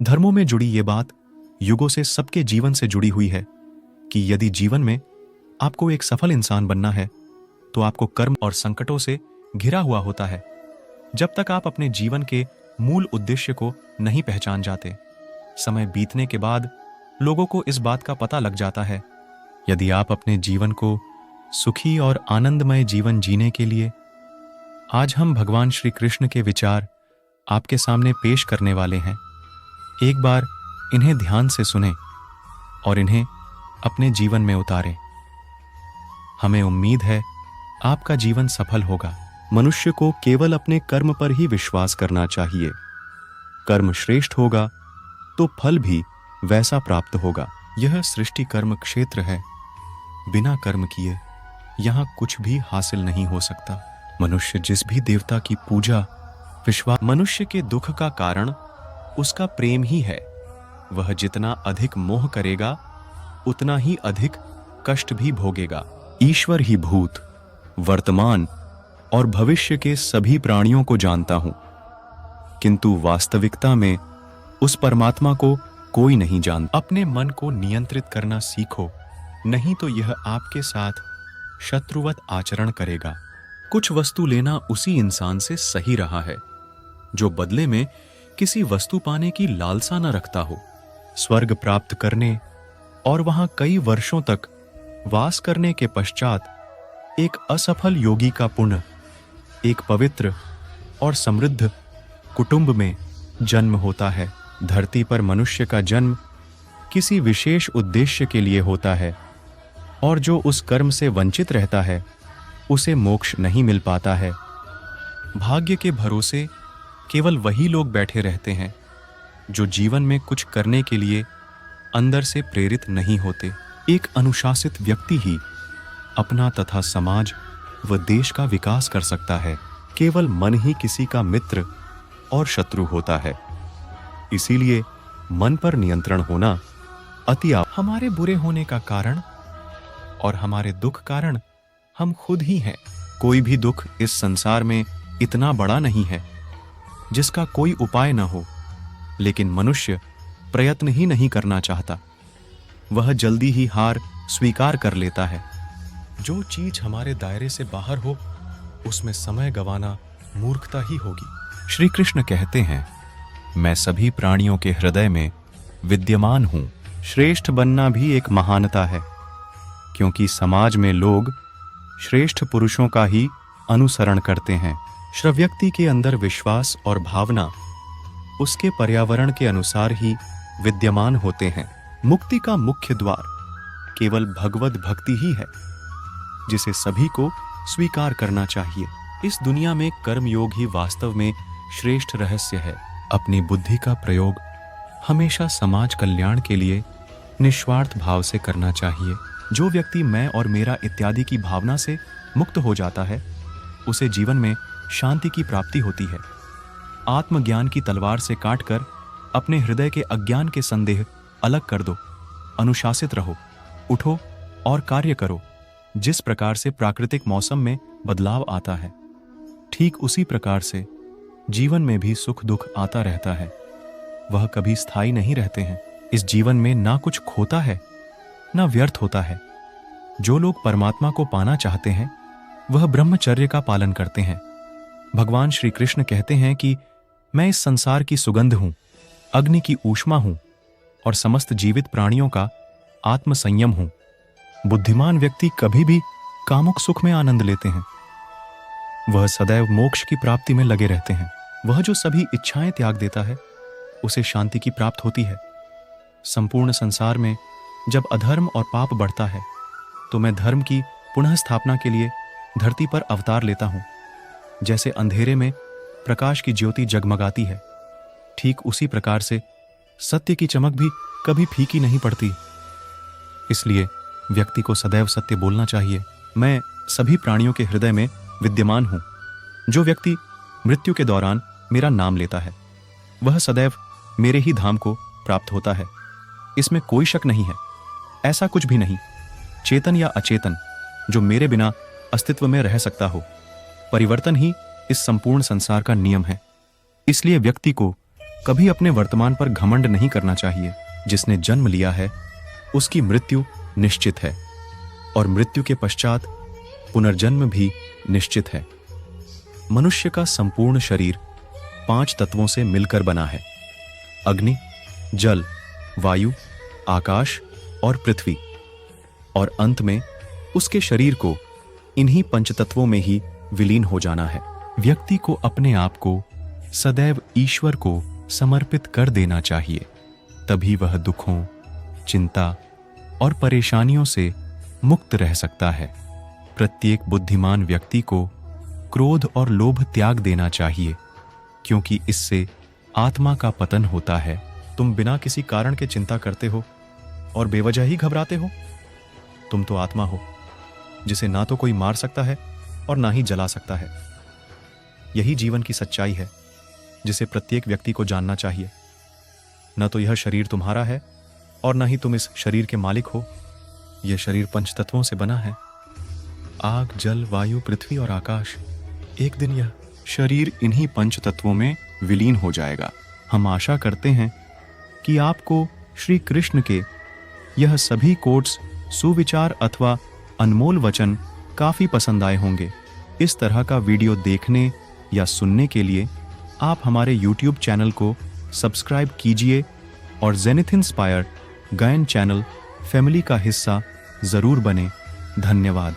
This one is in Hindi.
धर्मों में जुड़ी ये बात युगों से सबके जीवन से जुड़ी हुई है कि यदि जीवन में आपको एक सफल इंसान बनना है तो आपको कर्म और संकटों से घिरा हुआ होता है। जब तक आप अपने जीवन के मूल उद्देश्य को नहीं पहचान जाते, समय बीतने के बाद लोगों को इस बात का पता लग जाता है। यदि आप अपने जीवन को सुखी और आनंदमय जीवन जीने के लिए आज हम भगवान श्री कृष्ण के विचार आपके सामने पेश करने वाले हैं, एक बार इन्हें ध्यान से सुनें और इन्हें अपने जीवन में उतारें। हमें उम्मीद है आपका जीवन सफल होगा। मनुष्य को केवल अपने कर्म पर ही विश्वास करना चाहिए। कर्म श्रेष्ठ होगा तो फल भी वैसा प्राप्त होगा। यह सृष्टि कर्म क्षेत्र है। बिना कर्म किए यहां कुछ भी हासिल नहीं हो सकता। मनुष्य जिस भी देवता की पूजा विश्वास, मनुष्य के दुख का कारण उसका प्रेम ही है। वह जितना अधिक मोह करेगा उतना ही अधिक कष्ट भी भोगेगा। ईश्वर ही भूत, वर्तमान और भविष्य के सभी प्राणियों को जानता हूं, किंतु वास्तविकता में उस परमात्मा को कोई नहीं जानता। अपने मन को नियंत्रित करना सीखो, नहीं तो यह आपके साथ शत्रुवत आचरण करेगा। कुछ वस्तु लेना उसी इंसान से सही रहा है जो बदले में किसी वस्तु पाने की लालसा न रखता हो। स्वर्ग प्राप्त करने और वहां कई वर्षों तक वास करने के पश्चात एक असफल योगी का पुण्य एक पवित्र और समृद्ध कुटुंब में जन्म होता है। धरती पर मनुष्य का जन्म किसी विशेष उद्देश्य के लिए होता है और जो उस कर्म से वंचित रहता है उसे मोक्ष नहीं मिल पाता है। भाग्य के भरोसे केवल वही लोग बैठे रहते हैं जो जीवन में कुछ करने के लिए अंदर से प्रेरित नहीं होते। एक अनुशासित व्यक्ति ही अपना तथा समाज व देश का विकास कर सकता है। केवल मन ही किसी का मित्र और शत्रु होता है। इसीलिए मन पर नियंत्रण होना अति आवश्यक। हमारे बुरे होने का कारण और हमारे दुख कारण हम खुद ही हैं। कोई भी दुख इस संसार में इतना बड़ा नहीं है जिसका कोई उपाय न हो, लेकिन मनुष्य प्रयत्न ही नहीं करना चाहता। वह जल्दी ही हार स्वीकार कर लेता है। जो चीज हमारे दायरे से बाहर हो उसमें समय गंवाना मूर्खता ही होगी। श्री कृष्ण कहते हैं, मैं सभी प्राणियों के हृदय में विद्यमान हूं। श्रेष्ठ बनना भी एक महानता है, क्योंकि समाज में लोग श्रेष्ठ पुरुषों का ही अनुसरण करते हैं। व्यक्ति के अंदर विश्वास और भावना उसके पर्यावरण के अनुसार ही विद्यमान होते हैं। मुक्ति का मुख्य द्वार केवल भगवत भक्ति ही है, जिसे सभी को स्वीकार करना चाहिए। इस दुनिया में कर्मयोग ही वास्तव में श्रेष्ठ रहस्य है। अपनी बुद्धि का प्रयोग हमेशा समाज कल्याण के लिए निस्वार्थ भाव से करना चाहिए। जो व्यक्ति मैं और मेरा इत्यादि की भावना से मुक्त हो जाता है उसे जीवन में शांति की प्राप्ति होती है। आत्मज्ञान की तलवार से काटकर अपने हृदय के अज्ञान के संदेह अलग कर दो। अनुशासित रहो, उठो और कार्य करो। जिस प्रकार से प्राकृतिक मौसम में बदलाव आता है, ठीक उसी प्रकार से जीवन में भी सुख दुख आता रहता है। वह कभी स्थायी नहीं रहते हैं। इस जीवन में ना कुछ खोता है ना व्यर्थ होता है। जो लोग परमात्मा को पाना चाहते हैं वह ब्रह्मचर्य का पालन करते हैं। भगवान श्री कृष्ण कहते हैं कि मैं इस संसार की सुगंध हूं, अग्नि की ऊष्मा हूं और समस्त जीवित प्राणियों का आत्म संयम हूं। बुद्धिमान व्यक्ति कभी भी कामुक सुख में आनंद लेते हैं। वह सदैव मोक्ष की प्राप्ति में लगे रहते हैं। वह जो सभी इच्छाएं त्याग देता है उसे शांति की प्राप्त होती है। संपूर्ण संसार में जब अधर्म और पाप बढ़ता है तो मैं धर्म की पुनः स्थापना के लिए धरती पर अवतार लेता हूं। जैसे अंधेरे में प्रकाश की ज्योति जगमगाती है, ठीक उसी प्रकार से सत्य की चमक भी कभी फीकी नहीं पड़ती। इसलिए व्यक्ति को सदैव सत्य बोलना चाहिए। मैं सभी प्राणियों के हृदय में विद्यमान हूं। जो व्यक्ति मृत्यु के दौरान मेरा नाम लेता है वह सदैव मेरे ही धाम को प्राप्त होता है। इसमें कोई शक नहीं है। ऐसा कुछ भी नहीं, चेतन या अचेतन, जो मेरे बिना अस्तित्व में रह सकता हो। परिवर्तन ही इस संपूर्ण संसार का नियम है। इसलिए व्यक्ति को कभी अपने वर्तमान पर घमंड नहीं करना चाहिए। जिसने जन्म लिया है उसकी मृत्यु निश्चित है और मृत्यु के पश्चात पुनर्जन्म भी निश्चित है। मनुष्य का संपूर्ण शरीर 5 तत्वों से मिलकर बना है: अग्नि, जल, वायु, आकाश और पृथ्वी। और अंत में उसके शरीर को इन्हीं पंचतत्वों में ही विलीन हो जाना है। व्यक्ति को अपने आप को सदैव ईश्वर को समर्पित कर देना चाहिए, तभी वह दुखों, चिंता और परेशानियों से मुक्त रह सकता है। प्रत्येक बुद्धिमान व्यक्ति को क्रोध और लोभ त्याग देना चाहिए, क्योंकि इससे आत्मा का पतन होता है। तुम बिना किसी कारण के चिंता करते हो और बेवजह ही घबराते हो। तुम तो आत्मा हो, जिसे ना तो कोई मार सकता है और ना ही जला सकता है। यही जीवन की सच्चाई है, जिसे प्रत्येक व्यक्ति को जानना चाहिए। न तो यह शरीर तुम्हारा है और न ही तुम इस शरीर के मालिक हो। यह शरीर पंचतत्वों से बना है: आग, जल, वायु, पृथ्वी और आकाश। एक दिन यह शरीर इन्हीं पंचतत्वों में विलीन हो जाएगा। हम आशा करते हैं कि आपको श्री कृष्ण के यह सभी कोट्स, सुविचार अथवा अनमोल वचन काफी पसंद आए होंगे। इस तरह का वीडियो देखने या सुनने के लिए आप हमारे YouTube चैनल को सब्सक्राइब कीजिए और जेनिथ इंस्पायर गायन चैनल फैमिली का हिस्सा जरूर बने। धन्यवाद।